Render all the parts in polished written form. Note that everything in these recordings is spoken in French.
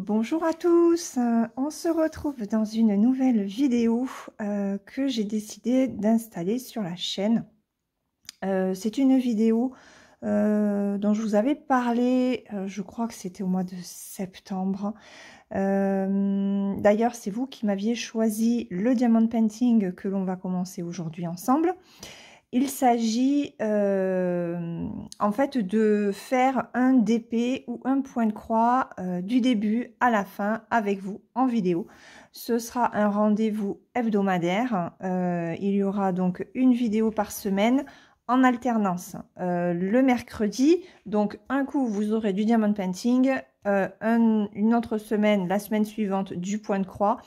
Bonjour à tous, on se retrouve dans une nouvelle vidéo que j'ai décidé d'installer sur la chaîne. C'est une vidéo dont je vous avais parlé, je crois que c'était au mois de septembre. D'ailleurs, c'est vous qui m'aviez choisi le diamond painting que l'on va commencer aujourd'hui ensemble. Il s'agit en fait de faire un DP ou un point de croix du début à la fin avec vous en vidéo. Ce sera un rendez-vous hebdomadaire. Il y aura donc une vidéo par semaine en alternance. Le mercredi, donc un coup vous aurez du diamond painting, une autre semaine, la semaine suivante, du point de croix,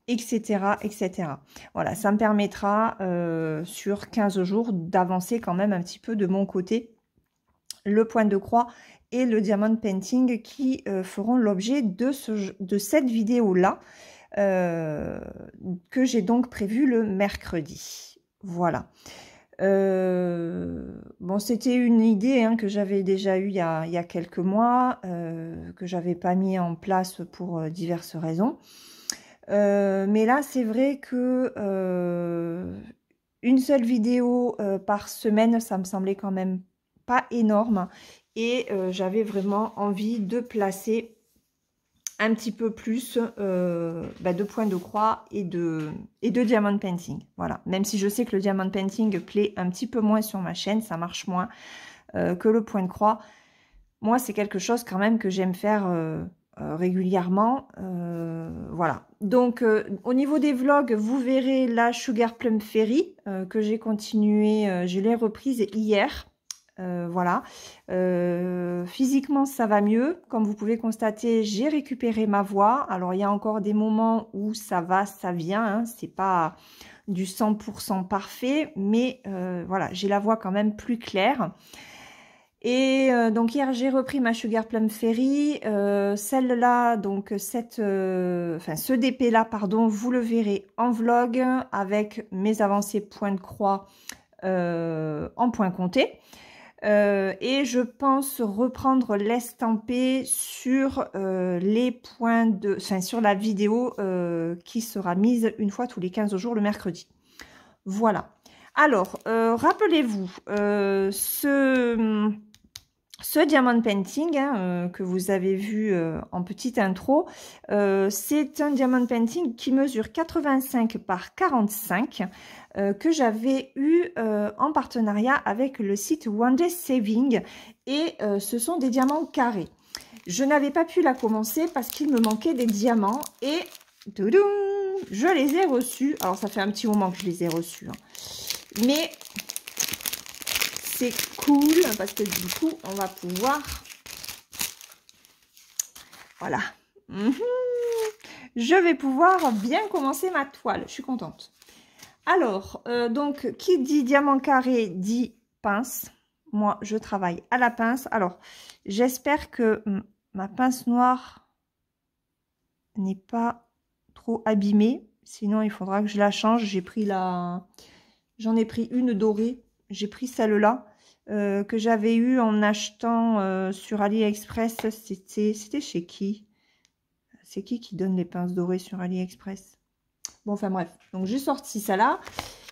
etc. etc. Voilà, ça me permettra sur 15 jours d'avancer quand même un petit peu de mon côté le point de croix et le diamond painting qui feront l'objet de cette vidéo là que j'ai donc prévu le mercredi. Voilà. Bon, c'était une idée que j'avais déjà eue il y a quelques mois, que j'avais pas mis en place pour diverses raisons. Mais là, c'est vrai que une seule vidéo par semaine, ça me semblait quand même pas énorme. Et j'avais vraiment envie de placer un petit peu plus de points de croix et de diamond painting. Voilà. Même si je sais que le diamond painting plaît un petit peu moins sur ma chaîne, ça marche moins que le point de croix. Moi, c'est quelque chose quand même que j'aime faire régulièrement. Voilà. Donc, au niveau des vlogs, vous verrez la Sugar Plum Fairy que j'ai continué, je l'ai reprise hier. Voilà. Physiquement, ça va mieux. Comme vous pouvez constater, j'ai récupéré ma voix. Alors, il y a encore des moments où ça va, ça vient. C'est pas du 100% parfait, mais voilà, j'ai la voix quand même plus claire. Et donc hier j'ai repris ma Sugar Plum Fairy, celle-là, donc ce DP là, pardon, vous le verrez en vlog avec mes avancées point de croix en point compté. Et je pense reprendre l'estampé sur les points de, sur la vidéo qui sera mise une fois tous les 15 jours le mercredi. Voilà. Alors, rappelez-vous, ce diamond painting que vous avez vu en petite intro, c'est un diamond painting qui mesure 85 par 45 que j'avais eu en partenariat avec le site One Day Saving, et ce sont des diamants carrés. Je n'avais pas pu la commencer parce qu'il me manquait des diamants et toudoum, je les ai reçus. Alors ça fait un petit moment que je les ai reçus, mais c'est cool parce que du coup, on va pouvoir... Voilà. Je vais pouvoir bien commencer ma toile. Je suis contente. Alors, donc, qui dit diamant carré dit pince. Moi, je travaille à la pince. Alors, j'espère que ma pince noire n'est pas trop abîmée. Sinon, il faudra que je la change. J'ai pris la... J'en ai pris une dorée. J'ai pris celle-là que j'avais eu en achetant sur AliExpress. C'était chez qui? C'est qui donne les pinces dorées sur AliExpress? Bon, enfin bref. Donc j'ai sorti celle-là.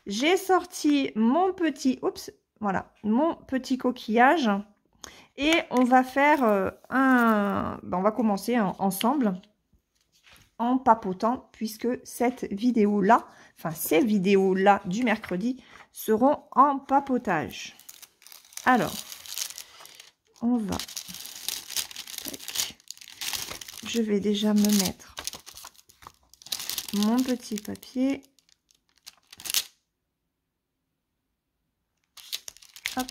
J'ai sorti mon petit... Oups, voilà. Mon petit coquillage. Et on va faire on va commencer ensemble en papotant, puisque cette vidéo-là, enfin ces vidéos-là du mercredi seront en papotage. Alors, on va... Je vais déjà me mettre mon petit papier. Hop.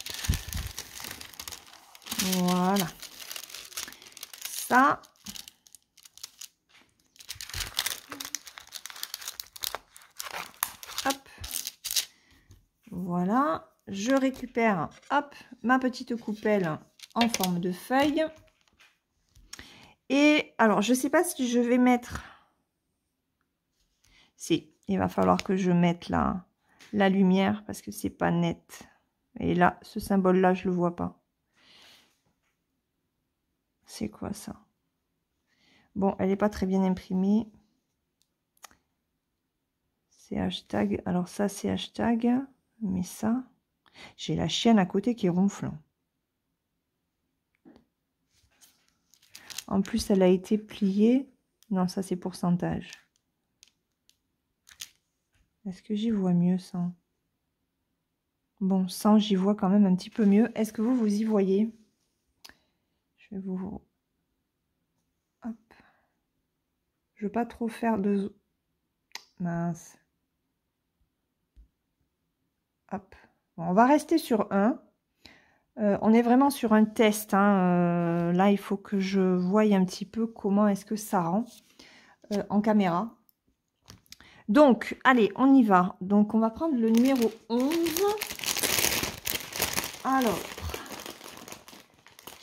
Voilà. Ça... Hop. Voilà. Je récupère, hop, ma petite coupelle en forme de feuille. Et alors, je ne sais pas si je vais mettre... Si, il va falloir que je mette la lumière parce que c'est pas net. Et là, ce symbole-là, je le vois pas. C'est quoi ça? Bon, elle n'est pas très bien imprimée. C'est hashtag. Alors ça, c'est hashtag. Mais ça, j'ai la chienne à côté qui ronfle. En plus, elle a été pliée. Non, ça, c'est pourcentage. Est-ce que j'y vois mieux sans? Bon, sans, j'y vois quand même un petit peu mieux. Est-ce que vous y voyez? Je vais vous... Hop. Je veux pas trop faire de... Mince. Hop. Bon, on va rester sur 1. On est vraiment sur un test. Hein. Là, il faut que je voie un petit peu comment est-ce que ça rend en caméra. Donc, allez, on y va. Donc, on va prendre le numéro 11. Alors,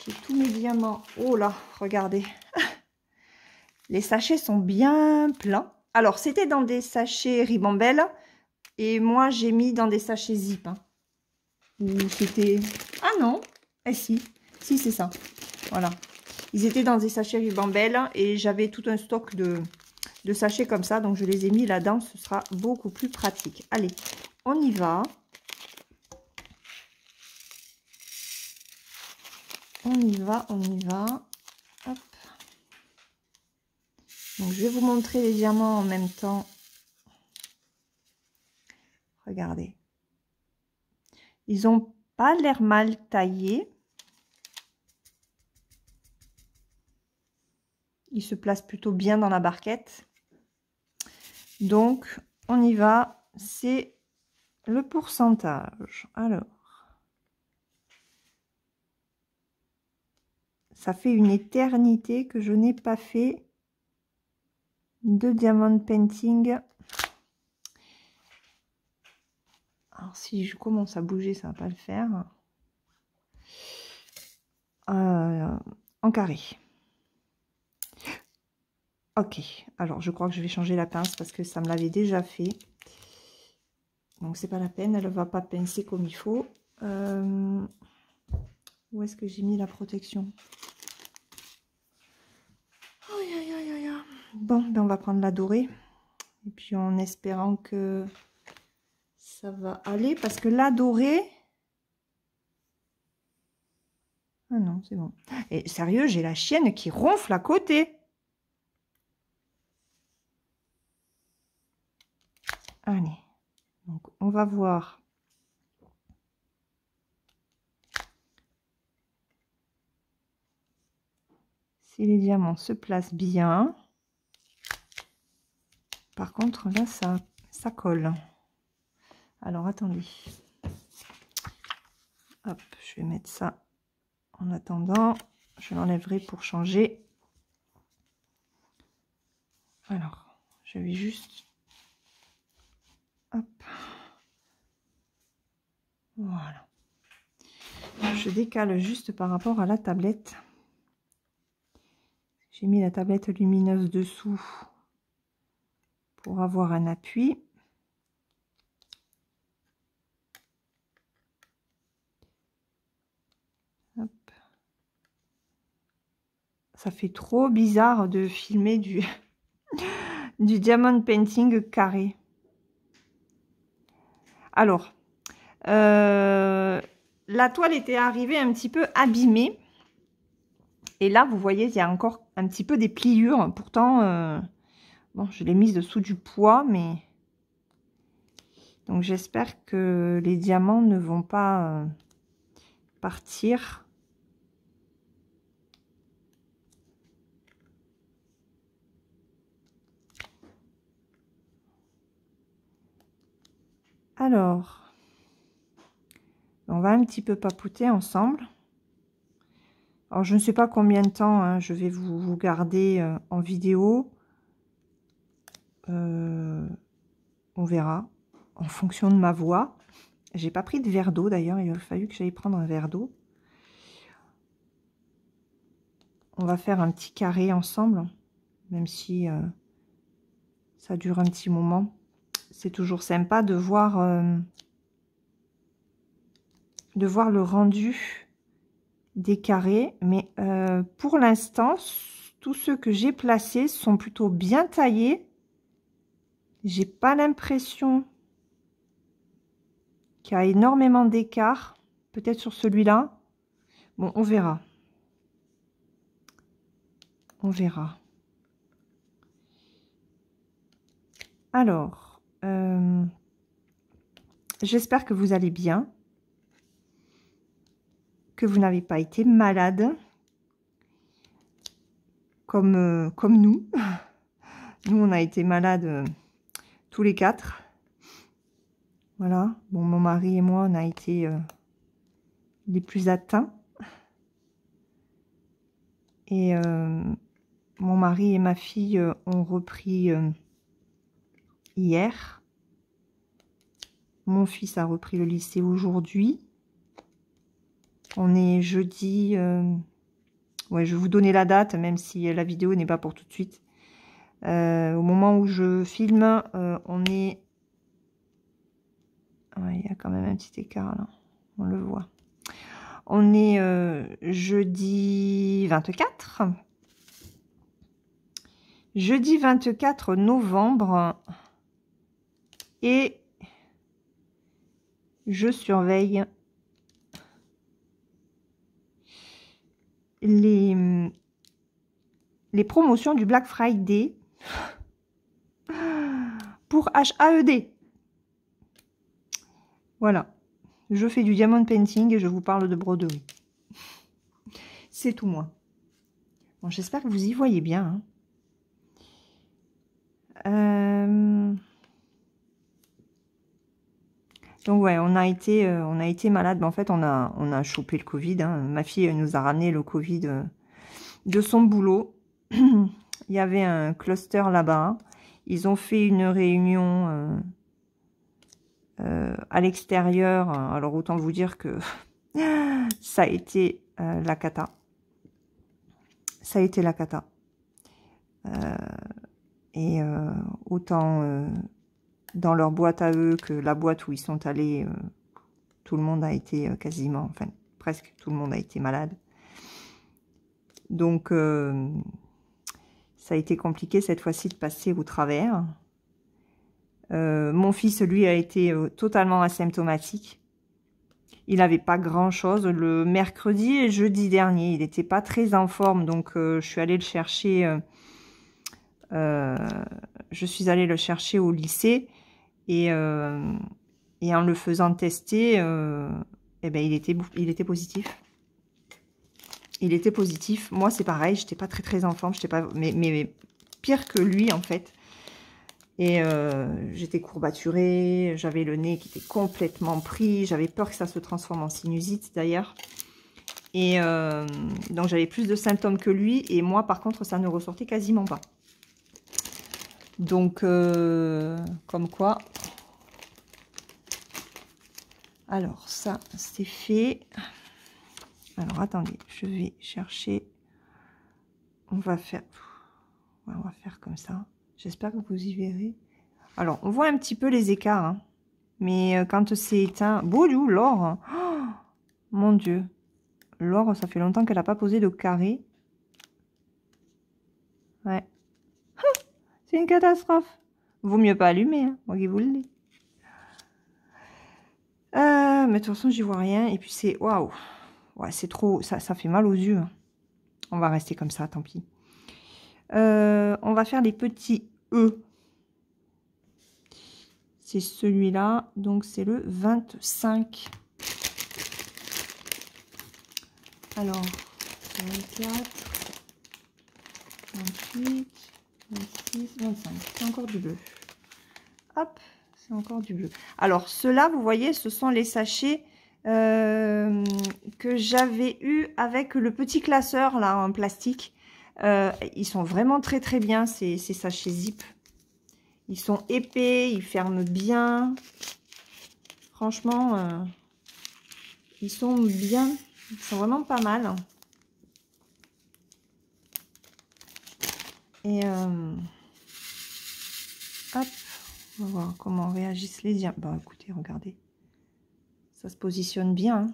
j'ai tous mes diamants. Oh là, regardez. Les sachets sont bien pleins. Alors, c'était dans des sachets Ribambelle. Et moi, j'ai mis dans des sachets Zip. Hein. Ou c'était... Ah non. Eh si. Si, c'est ça. Voilà. Ils étaient dans des sachets Ribambelle. Et j'avais tout un stock de sachets comme ça. Donc, je les ai mis là-dedans. Ce sera beaucoup plus pratique. Allez, on y va. On y va, on y va. Hop. Donc, je vais vous montrer les diamants en même temps. Regardez. Ils n'ont pas l'air mal taillés. Ils se placent plutôt bien dans la barquette. Donc, on y va. C'est le pourcentage. Alors. Ça fait une éternité que je n'ai pas fait de diamond painting. Alors, si je commence à bouger, ça ne va pas le faire. En carré. Ok. Alors, je crois que je vais changer la pince parce que ça me l'avait déjà fait. Donc, c'est pas la peine. Elle ne va pas pincer comme il faut. Où est-ce que j'ai mis la protection? Bon, ben on va prendre la dorée. Et puis, en espérant que ça va aller. Parce que la dorée... Ah non, c'est bon. Et sérieux, j'ai la chienne qui ronfle à côté. Allez. Donc, on va voir. Si les diamants se placent bien. Par contre, là, ça colle. Alors, attendez. Hop, je vais mettre ça en attendant. Je l'enlèverai pour changer. Alors, je vais juste... Hop. Voilà. Je décale juste par rapport à la tablette. J'ai mis la tablette lumineuse dessous pour avoir un appui. Hop. Ça fait trop bizarre de filmer du diamond painting carré. Alors, la toile était arrivée un petit peu abîmée. Et là, vous voyez, il y a encore un petit peu des pliures. Pourtant, bon, je l'ai mise dessous du poids, mais... Donc, j'espère que les diamants ne vont pas partir. Alors, on va un petit peu papoter ensemble. Alors, je ne sais pas combien de temps hein, je vais vous garder en vidéo. On verra en fonction de ma voix. J'ai pas pris de verre d'eau d'ailleurs, il a fallu que j'aille prendre un verre d'eau. On va faire un petit carré ensemble, même si ça dure un petit moment. C'est toujours sympa de voir le rendu des carrés, mais pour l'instant, tous ceux que j'ai placés sont plutôt bien taillés. J'ai pas l'impression qu'il y a énormément d'écart. Peut-être sur celui-là. Bon, on verra. On verra. Alors, j'espère que vous allez bien. Que vous n'avez pas été malade. Comme nous. Nous, on a été malades tous les 4. Voilà. Bon, mon mari et moi, on a été les plus atteints. Et mon mari et ma fille ont repris hier. Mon fils a repris le lycée aujourd'hui. On est jeudi. Ouais, je vais vous donner la date, même si la vidéo n'est pas pour tout de suite. Au moment où je filme, on est... Ouais, il y a quand même un petit écart là. On le voit. On est jeudi 24. Jeudi 24 novembre. Et je surveille les promotions du Black Friday pour HAED. Voilà. Je fais du diamond painting et je vous parle de broderie. C'est tout moi. Bon, j'espère que vous y voyez bien. Hein. Donc ouais, on a été malade. Mais en fait, on a chopé le Covid. Hein. Ma fille nous a ramené le Covid de son boulot. Il y avait un cluster là-bas. Ils ont fait une réunion à l'extérieur. Alors autant vous dire que ça a été la cata. Ça a été la cata. Autant dans leur boîte à eux que la boîte où ils sont allés, tout le monde a été quasiment, enfin presque tout le monde a été malade. Donc ça a été compliqué cette fois-ci de passer au travers. Mon fils, lui, a été totalement asymptomatique. Il n'avait pas grand-chose. Le mercredi et jeudi dernier, il n'était pas très en forme, donc je suis allée le chercher. Je suis allée le chercher au lycée et en le faisant tester, eh ben, il était positif. Il était positif. Moi, c'est pareil. J'étais pas très en forme. J'étais pas, mais pire que lui en fait. Et j'étais courbaturée, j'avais le nez qui était complètement pris, j'avais peur que ça se transforme en sinusite d'ailleurs. Et donc j'avais plus de symptômes que lui, et moi par contre ça ne ressortait quasiment pas. Donc comme quoi. Alors ça c'est fait. Alors attendez, je vais chercher. On va faire comme ça. J'espère que vous y verrez. Alors, on voit un petit peu les écarts. Hein. Mais quand c'est éteint... Boulou, l'or. Oh, mon Dieu. L'or, ça fait longtemps qu'elle n'a pas posé de carré. Ouais. C'est une catastrophe. Vaut mieux pas allumer. Hein. Moi qui vous le dis. Mais de toute façon, j'y vois rien. Et puis c'est... Waouh. Ouais, c'est trop... Ça fait mal aux yeux. Hein. On va rester comme ça, tant pis. On va faire les petits E. C'est celui-là, donc c'est le 25. Alors, 24, 28, 26, 25. C'est encore du bleu. Hop, c'est encore du bleu. Alors, ceux-là, vous voyez, ce sont les sachets que j'avais eu avec le petit classeur, là, en plastique. Ils sont vraiment très bien, ces sachets zip. Ils sont épais, ils ferment bien. Franchement, ils sont bien. Ils sont vraiment pas mal. Et hop, on va voir comment réagissent les diamants. Bon, écoutez, regardez. Ça se positionne bien. Hein.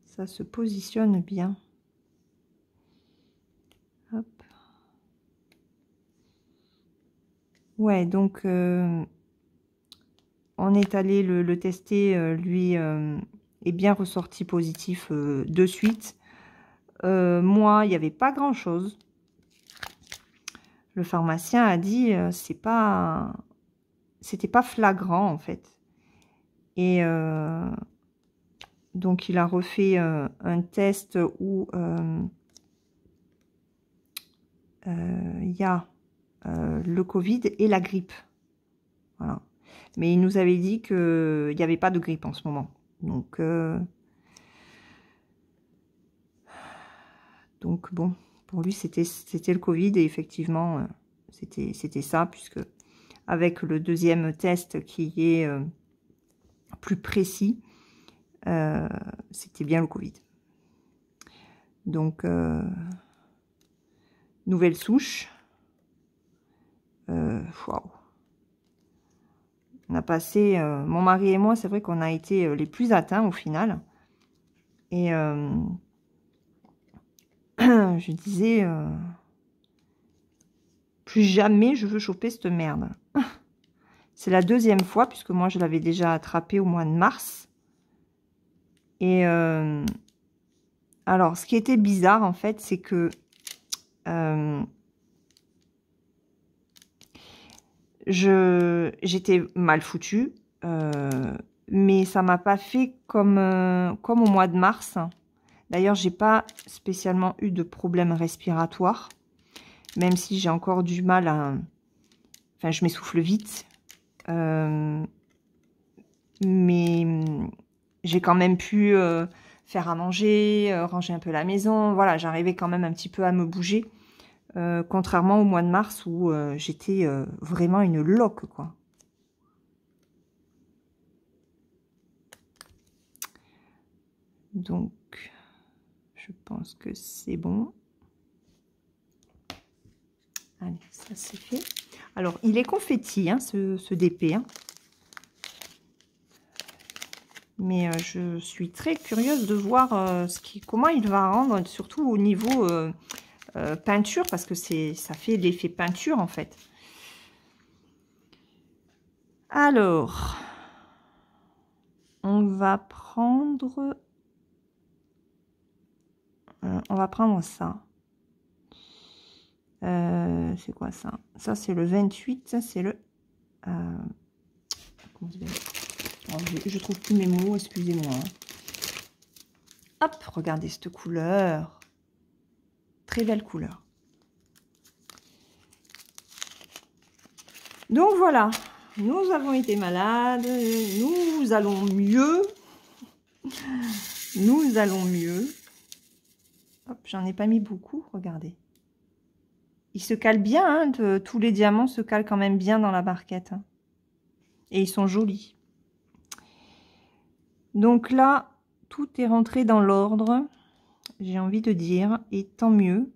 Ça se positionne bien. Ouais, donc on est allé le tester, lui est bien ressorti positif de suite. Moi, il n'y avait pas grand-chose. Le pharmacien a dit c'était pas flagrant en fait. Et donc il a refait un test où il y a le Covid et la grippe. Voilà. Mais il nous avait dit qu'il n'y avait pas de grippe en ce moment. Donc bon, pour lui c'était le Covid et effectivement c'était ça, puisque avec le deuxième test qui est plus précis, c'était bien le Covid. Donc nouvelle souche. Waouh. On a passé, mon mari et moi, c'est vrai qu'on a été les plus atteints au final. Et je disais, plus jamais je veux choper cette merde. C'est la deuxième fois, puisque moi je l'avais déjà attrapé au mois de mars. Et alors, ce qui était bizarre en fait, c'est que j'étais mal foutue, mais ça m'a pas fait comme au mois de mars. D'ailleurs, j'ai pas spécialement eu de problème respiratoire, même si j'ai encore du mal à... Enfin, je m'essouffle vite. Mais j'ai quand même pu faire à manger, ranger un peu la maison. Voilà, j'arrivais quand même un petit peu à me bouger. Contrairement au mois de mars où j'étais vraiment une loque, quoi. Donc, je pense que c'est bon. Allez, ça c'est fait. Alors, il est confetti, hein, ce DP. Hein. Mais je suis très curieuse de voir comment il va rendre, surtout au niveau peinture, parce que ça fait l'effet peinture, en fait. Alors, on va prendre ça. C'est quoi ça? Ça, c'est le 28. Ça, c'est le... je trouve plus mes mots, excusez-moi. Hop, regardez cette couleur. Très belle couleur. Donc, voilà. Nous avons été malades. Nous allons mieux. Nous allons mieux. Hop, j'en ai pas mis beaucoup, regardez. Il se cale bien, hein, tous les diamants se calent quand même bien dans la barquette. Hein. Et ils sont jolis. Donc là, tout est rentré dans l'ordre, j'ai envie de dire, et tant mieux.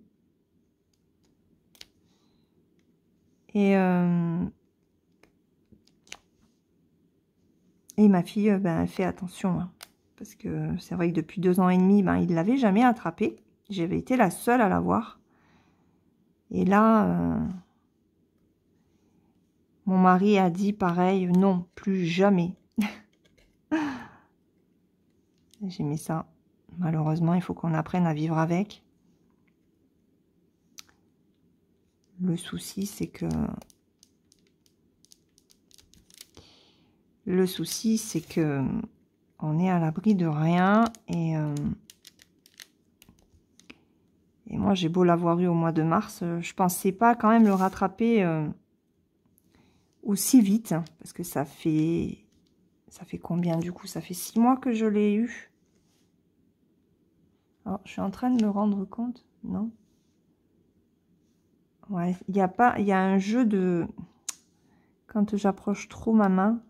Et ma fille, ben, elle fait attention, hein, parce que c'est vrai que depuis 2 ans et demi, ben, il ne l'avait jamais attrapé. J'avais été la seule à l'avoir. Et là, mon mari a dit pareil, non, plus jamais. J'ai mis ça. Malheureusement, il faut qu'on apprenne à vivre avec. Le souci, c'est que... on est à l'abri de rien. Et moi, j'ai beau l'avoir eu au mois de mars, je pensais pas quand même le rattraper aussi vite. Parce que ça fait combien du coup? Ça fait 6 mois que je l'ai eu. Alors, je suis en train de me rendre compte, non? Ouais, il y a un jeu de... Quand j'approche trop ma main.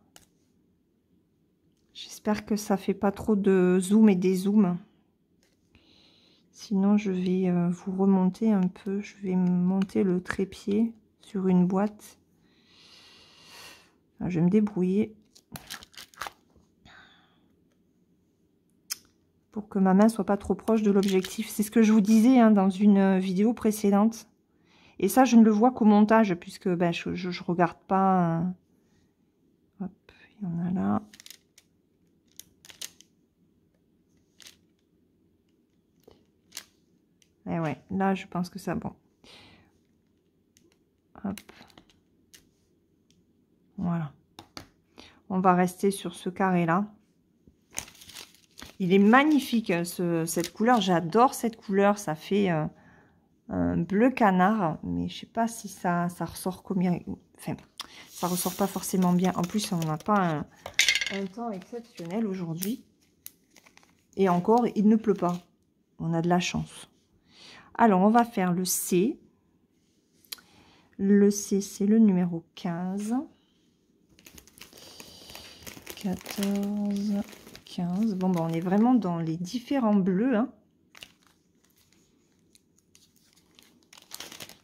J'espère que ça fait pas trop de zoom et dézoom. Sinon, je vais vous remonter un peu. Je vais monter le trépied sur une boîte. Enfin, je vais me débrouiller. Pour que ma main soit pas trop proche de l'objectif. C'est ce que je vous disais hein, dans une vidéo précédente. Et ça, je ne le vois qu'au montage, puisque ben, je ne regarde pas. Hop, il y en a là. Et ouais, là, je pense que c'est bon. Hop. Voilà. On va rester sur ce carré-là. Il est magnifique, cette couleur. J'adore cette couleur. Ça fait un bleu canard. Mais je sais pas si ça ressort combien. Enfin, ça ressort pas forcément bien. En plus, on n'a pas un temps exceptionnel aujourd'hui. Et encore, il ne pleut pas. On a de la chance. Alors, on va faire le C. Le C, c'est le numéro 15. 14, 15. Bon, ben, on est vraiment dans les différents bleus. Hein.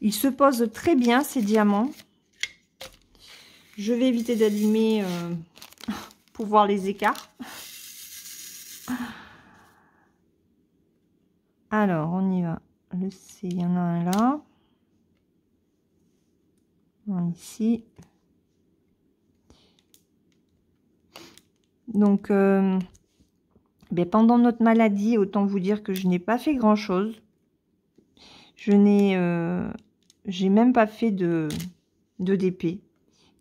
Ils se posent très bien, ces diamants. Je vais éviter d'allumer pour voir les écarts. Alors, on y va. Le C, il y en a un là. Un ici. Donc, ben, pendant notre maladie, autant vous dire que je n'ai pas fait grand-chose. J'ai même pas fait de DP.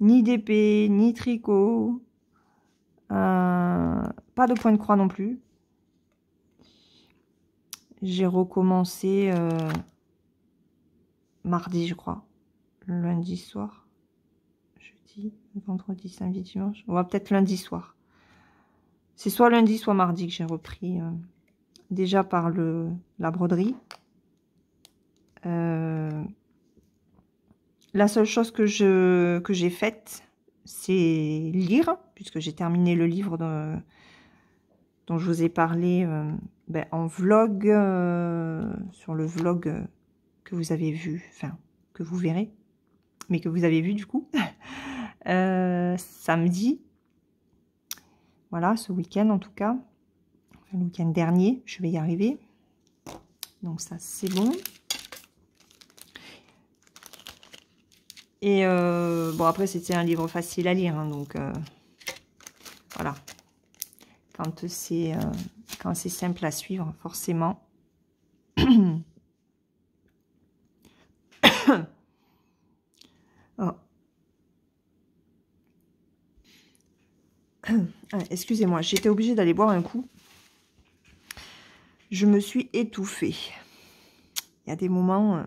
Ni d'épée, ni tricot. Pas de point de croix non plus. J'ai recommencé mardi, je crois. Lundi soir. Jeudi, vendredi, samedi, dimanche. On va peut-être lundi soir. C'est soit lundi, soit mardi que j'ai repris. Déjà par la broderie. La seule chose que j'ai faite, c'est lire, puisque j'ai terminé le livre dont je vous ai parlé ben, en vlog, sur le vlog que vous avez vu, enfin, que vous verrez, mais que vous avez vu du coup, samedi, voilà, ce week-end en tout cas, enfin, le week-end dernier, je vais y arriver, donc ça c'est bon. Et bon, après, c'était un livre facile à lire, hein, donc voilà. Quand c'est simple à suivre, forcément. Oh. Excusez-moi, j'étais obligée d'aller boire un coup. Je me suis étouffée. Il y a des moments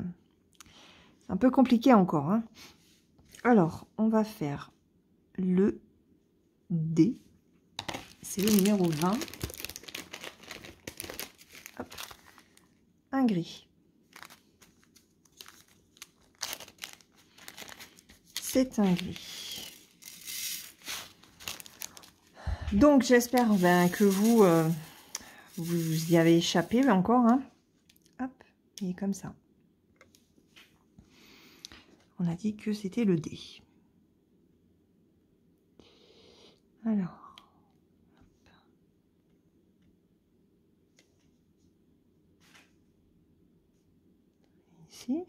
un peu compliqués encore. Hein. Alors, on va faire le D. C'est le numéro 20. Hop. Un gris. C'est un gris. Donc, j'espère ben, que vous y avez échappé mais encore. Hein. Hop, il est comme ça. On a dit que c'était le D. Alors. Ici.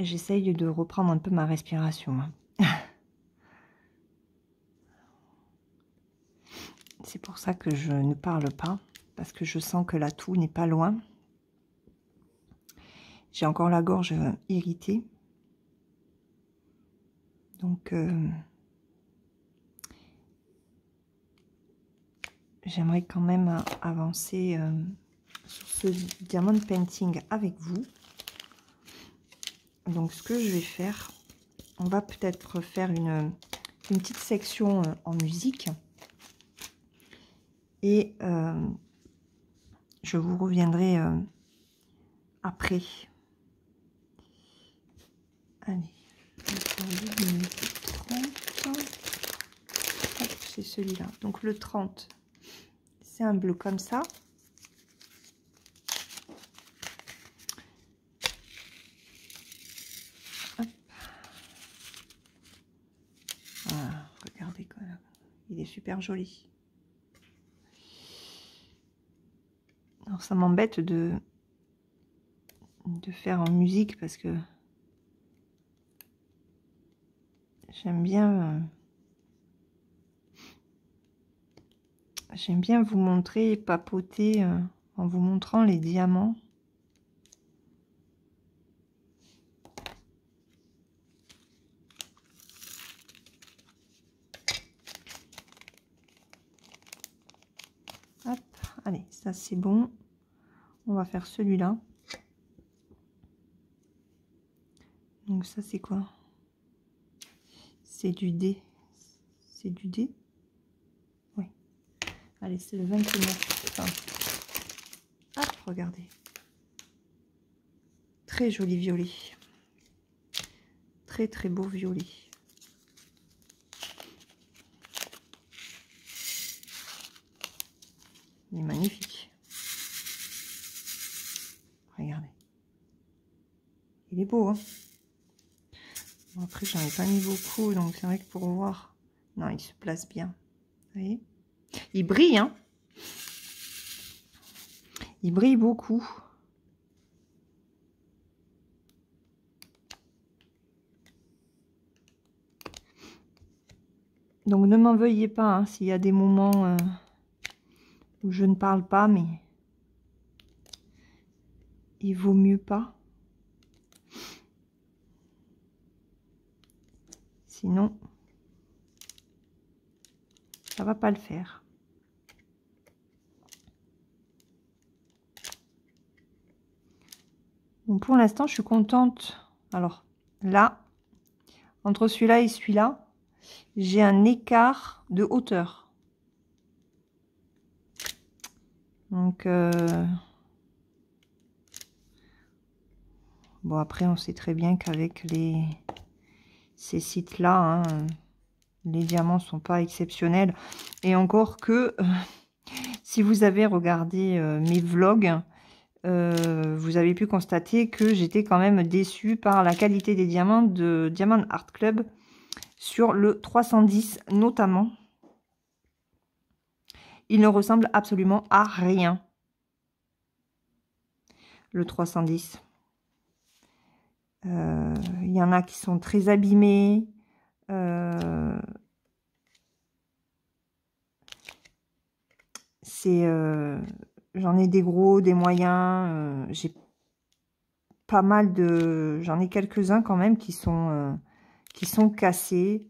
J'essaye de reprendre un peu ma respiration. C'est pour ça que je ne parle pas, parce que je sens que la toux n'est pas loin. J'ai encore la gorge irritée. Donc, j'aimerais quand même avancer sur ce diamond painting avec vous. Donc, ce que je vais faire, on va peut-être faire une petite section en musique. Et je vous reviendrai après. Allez, c'est celui-là. Donc le 30, c'est un bleu comme ça. Hop. Voilà, regardez quand même. Il est super joli. Alors ça m'embête de faire en musique parce que j'aime bien vous montrer et papoter en vous montrant les diamants. Hop, allez, ça c'est bon. On va faire celui-là. Donc ça c'est quoi? C'est du D. C'est du D? Oui. Allez, c'est le 29. Enfin, hop, regardez. Très joli violet. Très très beau violet. Il est magnifique. Regardez. Il est beau, hein? Bon, après, j'en ai pas mis beaucoup, donc c'est vrai que pour voir... Non, il se place bien. Vous voyez? Il brille, hein? Il brille beaucoup. Donc, ne m'en veuillez pas hein, s'il y a des moments où je ne parle pas, mais il vaut mieux pas. Sinon, ça va pas le faire. Bon, pour l'instant, je suis contente. Alors, là, entre celui-là et celui-là, j'ai un écart de hauteur. Donc, bon, après, on sait très bien qu'avec ces sites-là, hein, les diamants sont pas exceptionnels. Et encore que, si vous avez regardé mes vlogs, vous avez pu constater que j'étais quand même déçue par la qualité des diamants de Diamond Art Club sur le 310 notamment. Il ne ressemble absolument à rien. Le 310. Il y en a qui sont très abîmés. J'en ai des gros, des moyens. J'ai pas mal de... J'en ai quelques-uns quand même qui sont cassés.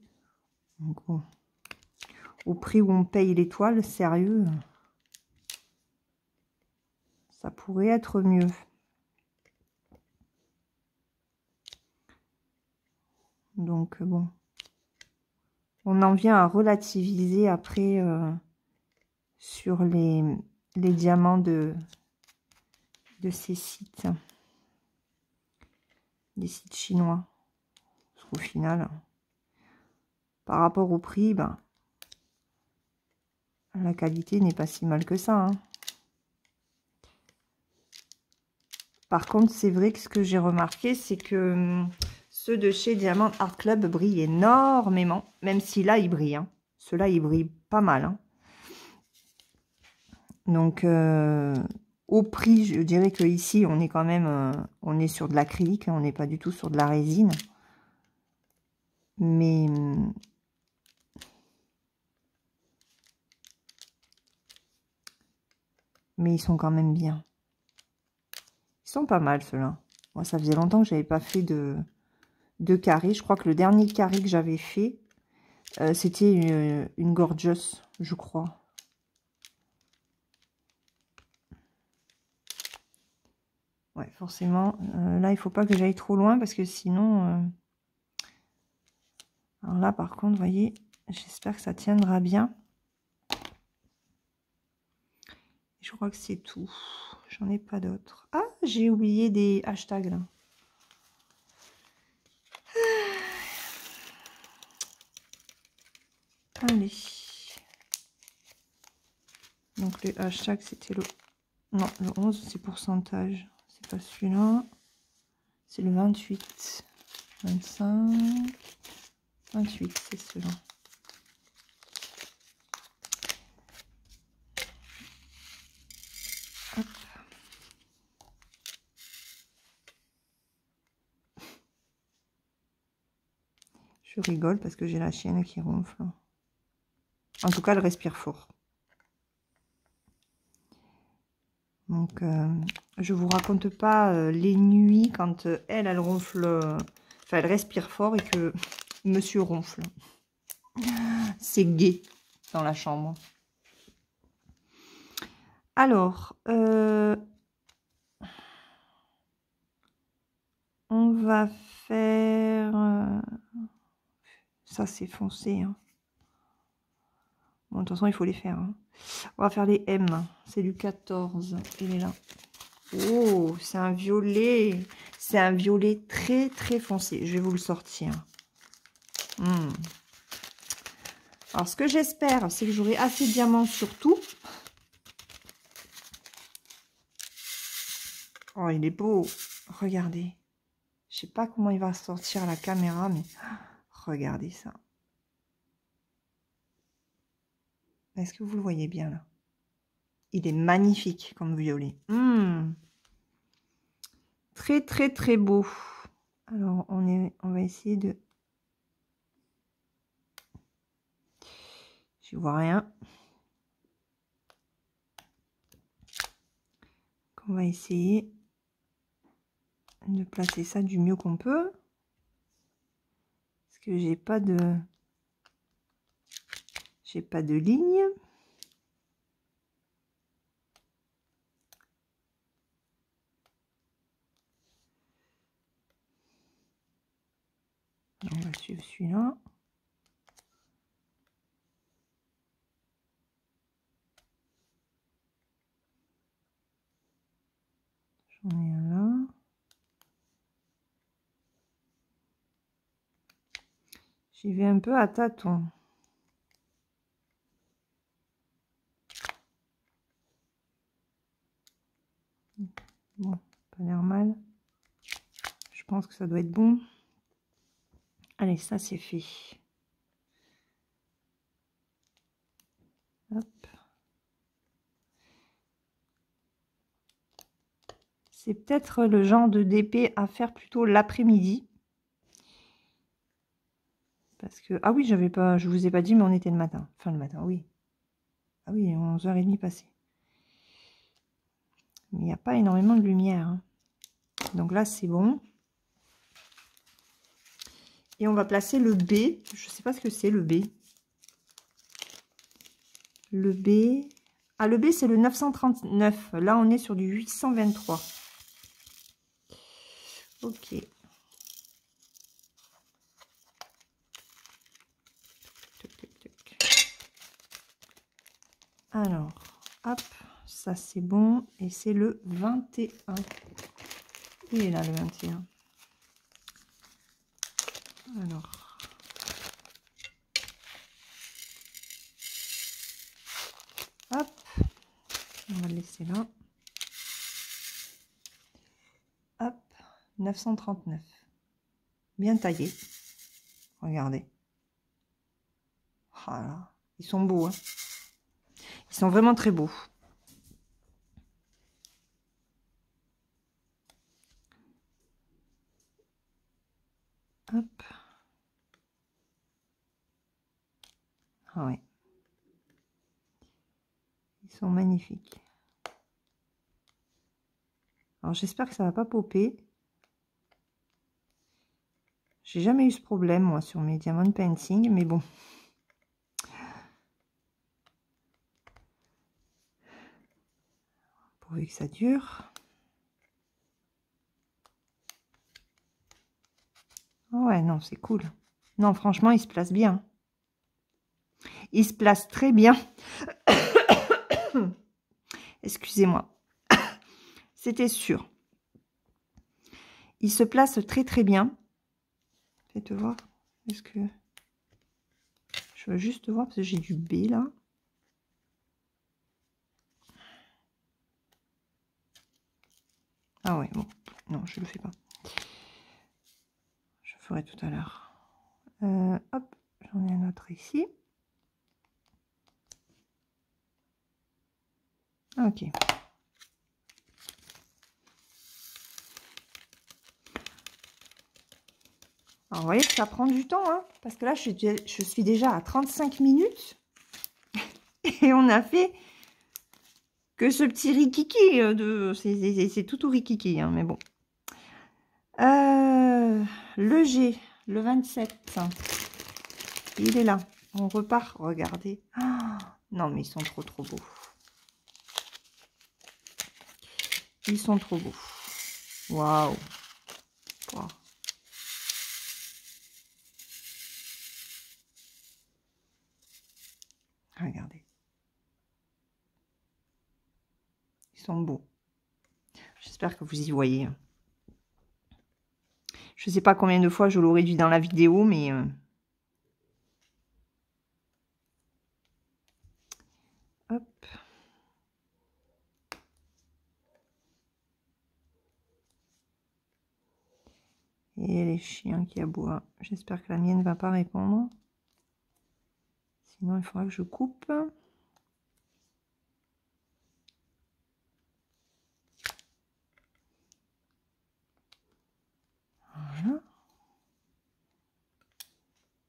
Donc, bon, au prix où on paye l'étoile, sérieux, ça pourrait être mieux. Donc, bon. On en vient à relativiser après sur les diamants de ces sites. Des sites chinois. Parce qu'au final, par rapport au prix, ben, la qualité n'est pas si mal que ça. Hein. Par contre, c'est vrai que ce que j'ai remarqué, c'est que ceux de chez Diamond Art Club brillent énormément. Même si là, ils brillent. Hein. Ceux-là, ils brillent pas mal. Hein. Donc, au prix, je dirais que ici, on est quand même on est sur de l'acrylique. Hein, on n'est pas du tout sur de la résine. Mais ils sont quand même bien. Ils sont pas mal, ceux-là. Moi, ça faisait longtemps que j'avais pas fait de carré. Je crois que le dernier carré que j'avais fait, c'était une gorgeous, je crois. Ouais, forcément. Là, il faut pas que j'aille trop loin parce que sinon... Alors là, par contre, vous voyez, j'espère que ça tiendra bien. Je crois que c'est tout. J'en ai pas d'autres. Ah, j'ai oublié des hashtags, là. Allez. Donc le hashtag c'était le... Non, le 11 c'est pourcentage. C'est pas celui-là. C'est le 28. 25. 28 c'est celui-là. Hop. Je rigole parce que j'ai la chienne qui ronfle. En tout cas, elle respire fort. Donc, je vous raconte pas les nuits quand elle ronfle, enfin, elle respire fort et que monsieur ronfle. C'est gai dans la chambre. Alors, on va faire... ça, c'est foncé. Hein. Bon, de toute façon, il faut les faire. Hein. On va faire les M. C'est du 14. Il est là. Oh, c'est un violet. C'est un violet très, très foncé. Je vais vous le sortir. Alors, ce que j'espère, c'est que j'aurai assez de diamants sur tout. Oh, il est beau. Regardez. Je sais pas comment il va sortir à la caméra, mais regardez ça. Est-ce que vous le voyez bien, là? Il est magnifique comme violet. Très, très, très beau. Alors, on va essayer de... Je vois rien. On va essayer de placer ça du mieux qu'on peut. Parce que j'ai pas de ligne. On va suivre celui-là. J'en ai un là. J'y vais un peu à tâtons. Bon, pas l'air mal. Je pense que ça doit être bon. Allez, ça c'est fait. Hop. C'est peut-être le genre de DP à faire plutôt l'après-midi. Parce que... Ah oui, je vous ai pas dit, mais on était le matin. Enfin, le matin, oui. Ah oui, 11h30 passées. Mais il n'y a pas énormément de lumière. Hein. Donc là, c'est bon. Et on va placer le B. Je ne sais pas ce que c'est, le B. Le B... Ah, le B, c'est le 939. Là, on est sur du 823. Ok. Alors, hop, ça c'est bon. Et c'est le 21. Il est là, le 21. Alors... Hop, on va le laisser là. Hop, 939. Bien taillé. Regardez. Voilà. Ils sont beaux. Hein. Ils sont vraiment très beaux. Hop. Ah ouais. Ils sont magnifiques. Alors j'espère que ça va pas popper. J'ai jamais eu ce problème moi sur mes diamond painting, mais bon. Pourvu que ça dure. Oh ouais, non, c'est cool. Non, franchement, il se place bien. Il se place très bien. Excusez-moi. C'était sûr. Il se place très très bien. Faites voir. Est-ce que... Je veux juste voir parce que j'ai du B là. Ah ouais, bon. Non, je le fais pas. Je ferai tout à l'heure. Hop, j'en ai un autre ici. Ok. Alors, vous voyez que ça prend du temps, hein, parce que là, je suis déjà à 35 minutes. Et on a fait que ce petit rikiki. C'est tout rikiki, hein, mais bon. Le G, le 27. Il est là. On repart. Regardez. Oh, non, mais ils sont trop beaux. Ils sont trop beaux. Waouh. Wow. Regardez. Ils sont beaux. J'espère que vous y voyez. Je ne sais pas combien de fois je l'aurais dit dans la vidéo, mais... Hop. Et les chiens qui aboient. J'espère que la mienne ne va pas répondre. Sinon, il faudra que je coupe. Voilà.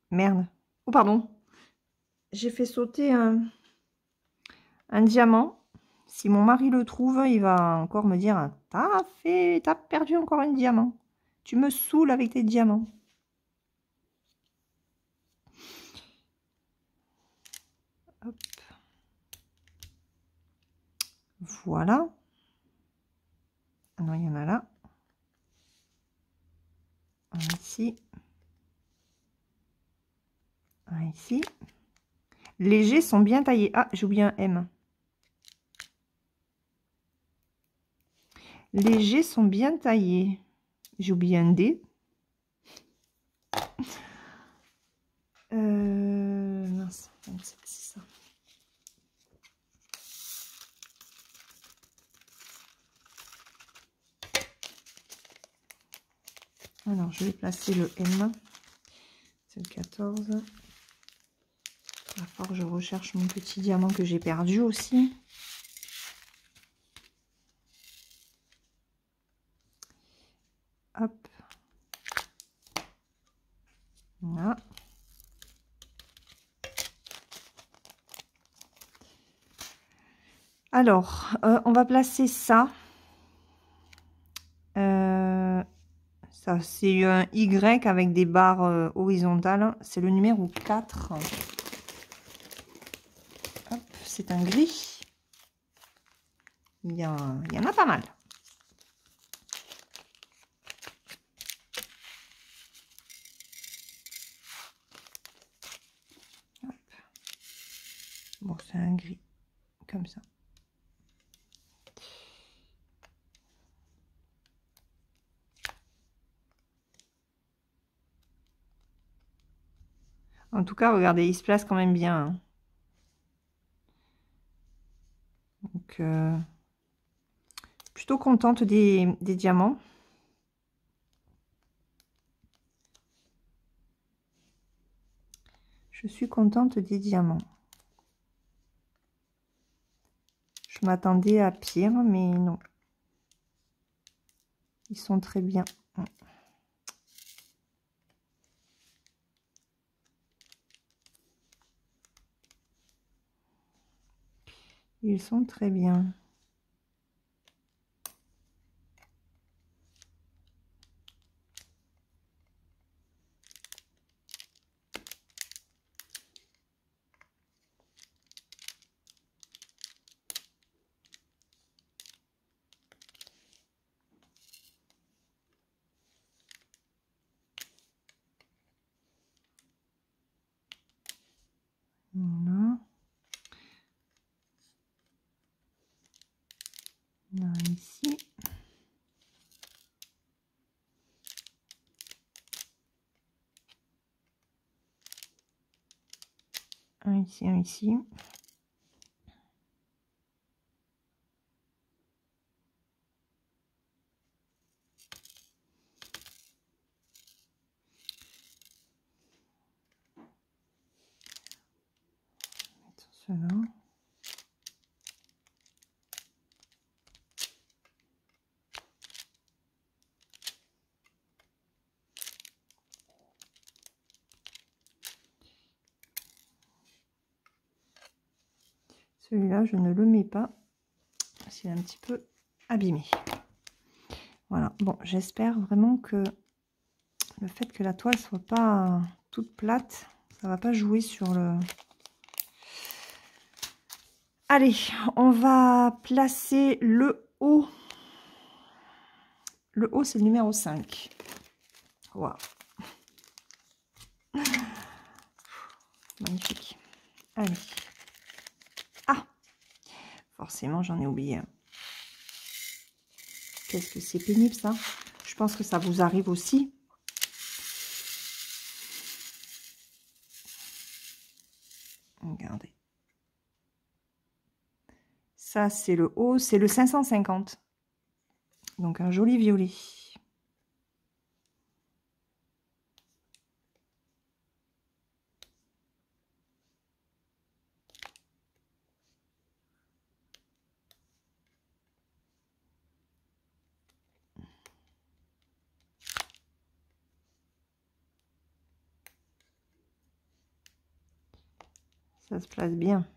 Merde. Oh, pardon. J'ai fait sauter un diamant. Si mon mari le trouve, il va encore me dire, t'as perdu encore un diamant. Tu me saoules avec tes diamants. Hop. Voilà. Ah non, il y en a là. Un ici. Un ici. Les G sont bien taillés. Ah, j'ai oublié un M. Les G sont bien taillés. J'ai oublié un D. Mince, c'est ça. Alors, je vais placer le M. C'est le 14. Il va falloir que je recherche mon petit diamant que j'ai perdu aussi. Hop. Voilà. Alors, on va placer ça. Ça, c'est un Y avec des barres horizontales. C'est le numéro 4. Hop, c'est un gris. Il y en a pas mal. Hop. Bon, c'est un gris. Comme ça. En tout cas, regardez, il se place quand même bien. Hein. Donc, plutôt contente des diamants. Je suis contente des diamants. Je m'attendais à pire, mais non. Ils sont très bien. Ils sont très bien. Voilà. Là, ici. Un ici, un ici. cela. Celui-là, je ne le mets pas. C'est un petit peu abîmé. Voilà. Bon, j'espère vraiment que le fait que la toile soit pas toute plate, ça va pas jouer sur le... Allez, on va placer le haut. Le haut, c'est le numéro 5. Waouh. Magnifique. Allez. Ah, forcément, j'en ai oublié un. Qu'est-ce que c'est pénible, ça. Je pense que ça vous arrive aussi. Regardez. Ça, c'est le haut. C'est le 550. Donc, un joli violet. Ça se place bien.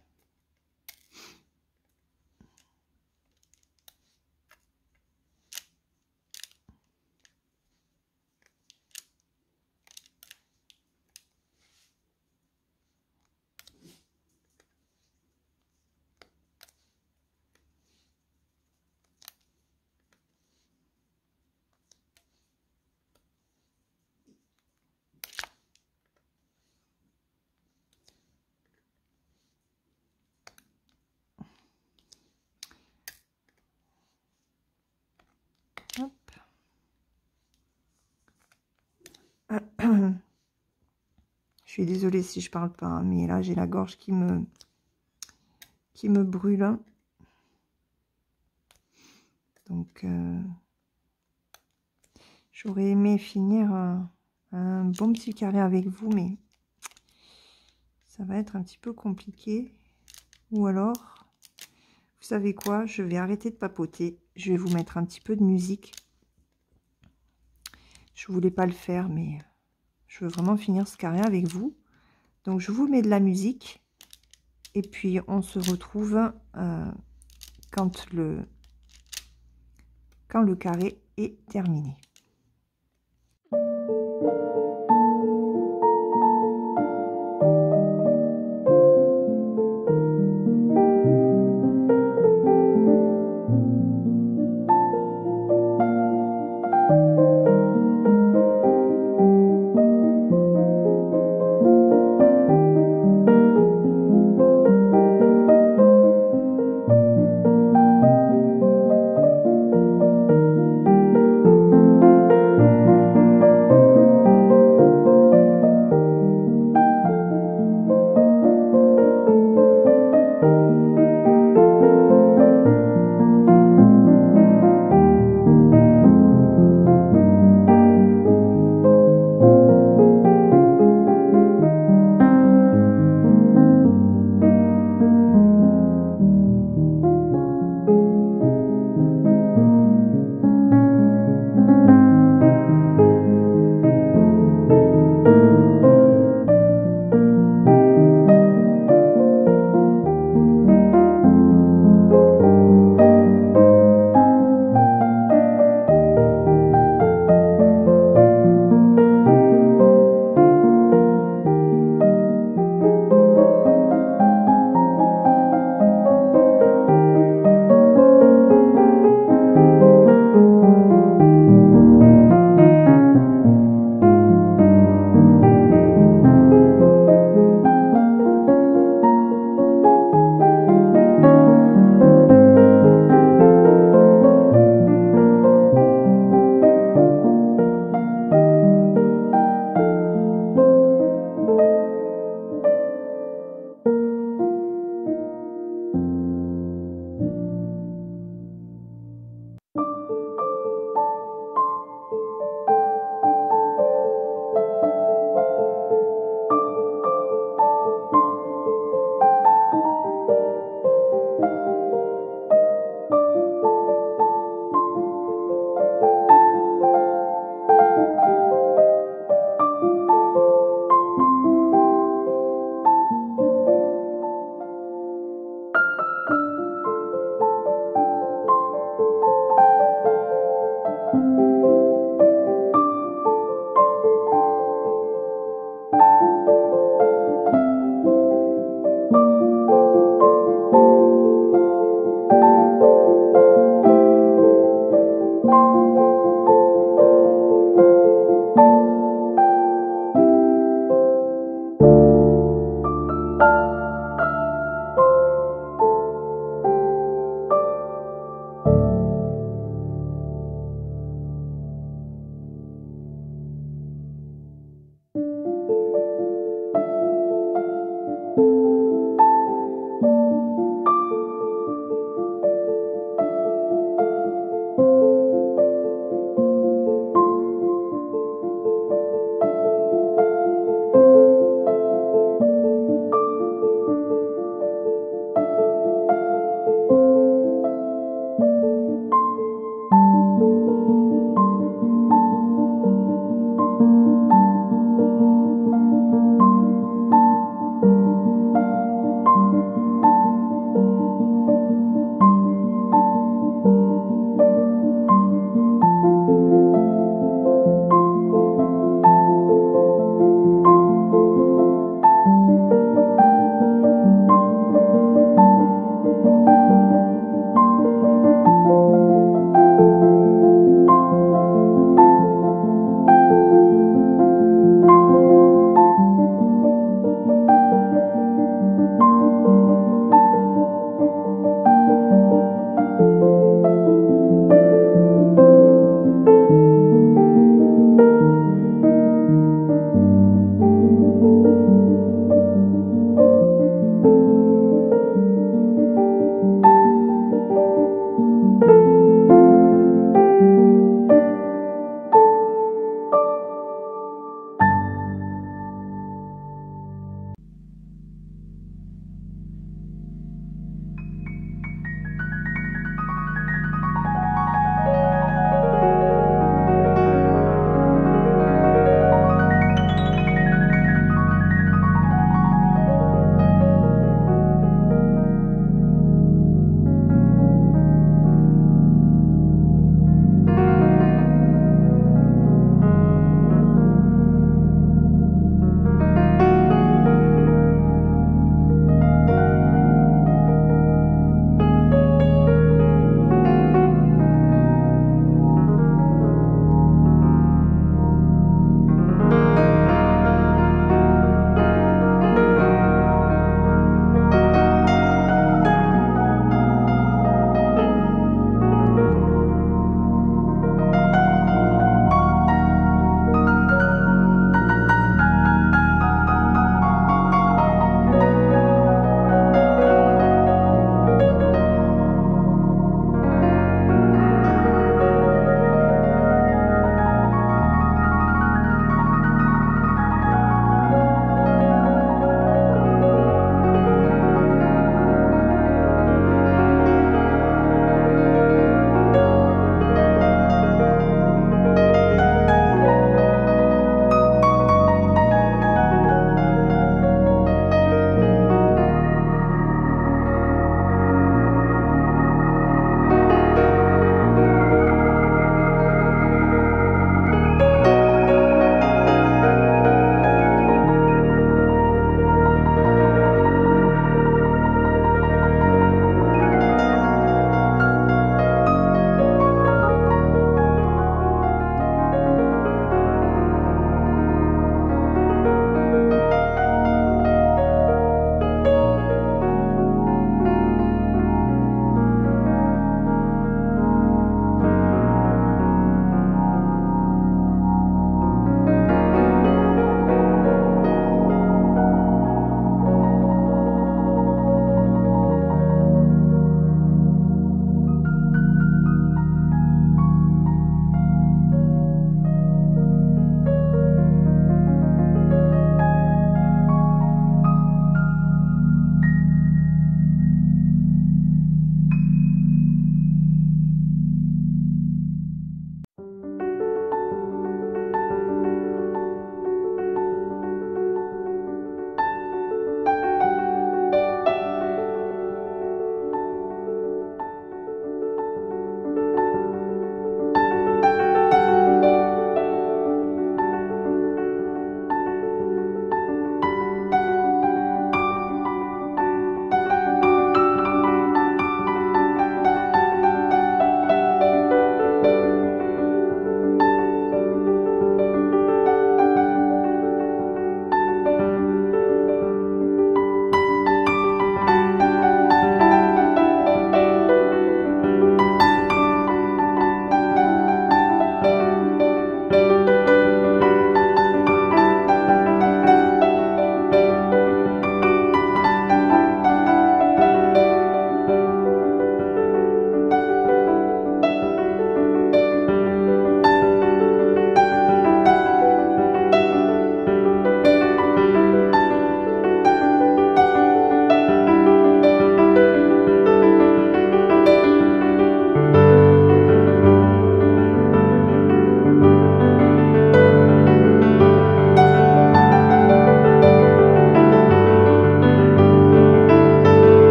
Hop. Je suis désolée si je parle pas, hein, mais là j'ai la gorge qui me brûle. Donc j'aurais aimé finir un bon petit carré avec vous, mais ça va être un petit peu compliqué. Ou alors, vous savez quoi, je vais arrêter de papoter. Je vais vous mettre un petit peu de musique. Je voulais pas le faire, mais je veux vraiment finir ce carré avec vous. Donc je vous mets de la musique. Et puis on se retrouve quand le carré est terminé.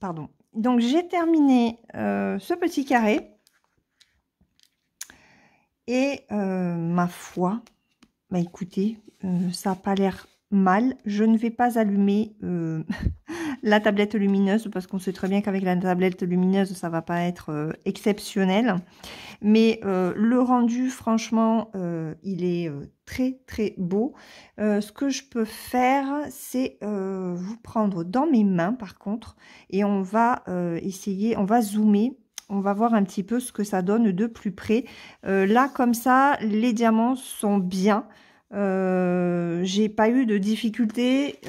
pardon. Donc, j'ai terminé ce petit carré. Et ma foi, bah écoutez, ça n'a pas l'air mal. Je ne vais pas allumer la tablette lumineuse parce qu'on sait très bien qu'avec la tablette lumineuse, ça va pas être exceptionnel. Mais le rendu, franchement, il est très très beau. Ce que je peux faire, c'est vous prendre dans mes mains par contre. Et on va essayer, on va zoomer. On va voir un petit peu ce que ça donne de plus près. Là, comme ça, les diamants sont bien. J'ai pas eu de difficulté.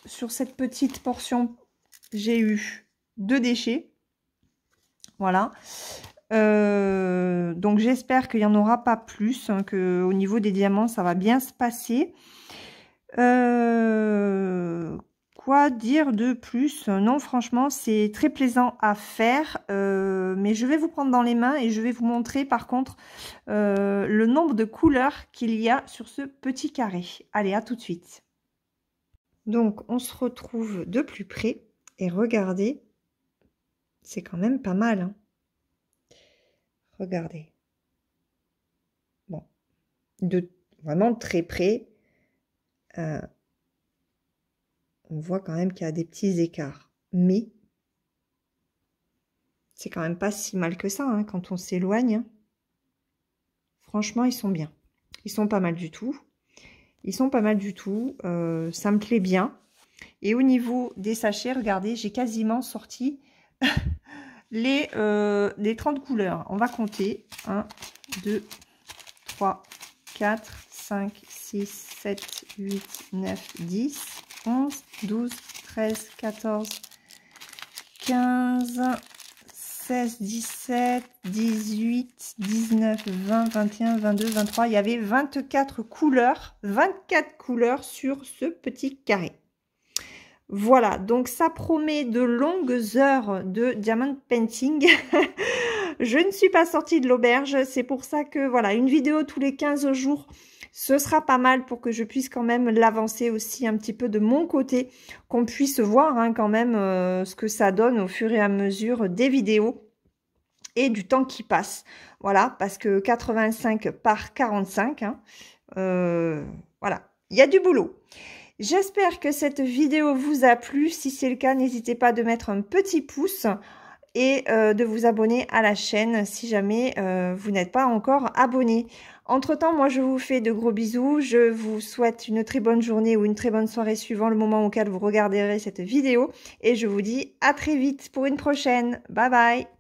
Sur cette petite portion, j'ai eu 2 déchets. Voilà. Donc, j'espère qu'il n'y en aura pas plus. Hein, qu'au niveau des diamants, ça va bien se passer. Quoi dire de plus? Non, franchement, c'est très plaisant à faire, mais je vais vous prendre dans les mains et je vais vous montrer par contre le nombre de couleurs qu'il y a sur ce petit carré. Allez, à tout de suite. Donc, on se retrouve de plus près et regardez, c'est quand même pas mal. Hein. Regardez. Bon, de vraiment très près. On voit quand même qu'il y a des petits écarts. Mais c'est quand même pas si mal que ça hein, quand on s'éloigne. Franchement, ils sont bien. Ils sont pas mal du tout. Ils sont pas mal du tout. Ça me plaît bien. Et au niveau des sachets, regardez, j'ai quasiment sorti les 30 couleurs. On va compter. 1, 2, 3, 4, 5, 6, 7, 8, 9, 10. 11, 12, 13, 14, 15, 16, 17, 18, 19, 20, 21, 22, 23. Il y avait 24 couleurs. 24 couleurs sur ce petit carré. Voilà, donc ça promet de longues heures de diamond painting. Je ne suis pas sortie de l'auberge. C'est pour ça que, voilà, une vidéo tous les 15 jours. Ce sera pas mal pour que je puisse quand même l'avancer aussi un petit peu de mon côté, qu'on puisse voir hein, quand même ce que ça donne au fur et à mesure des vidéos et du temps qui passe. Voilà, parce que 85 par 45, hein, voilà, il y a du boulot. J'espère que cette vidéo vous a plu. Si c'est le cas, n'hésitez pas de mettre un petit pouce et de vous abonner à la chaîne si jamais vous n'êtes pas encore abonné. Entre-temps, moi, je vous fais de gros bisous. Je vous souhaite une très bonne journée ou une très bonne soirée suivant le moment auquel vous regarderez cette vidéo. Et je vous dis à très vite pour une prochaine. Bye bye!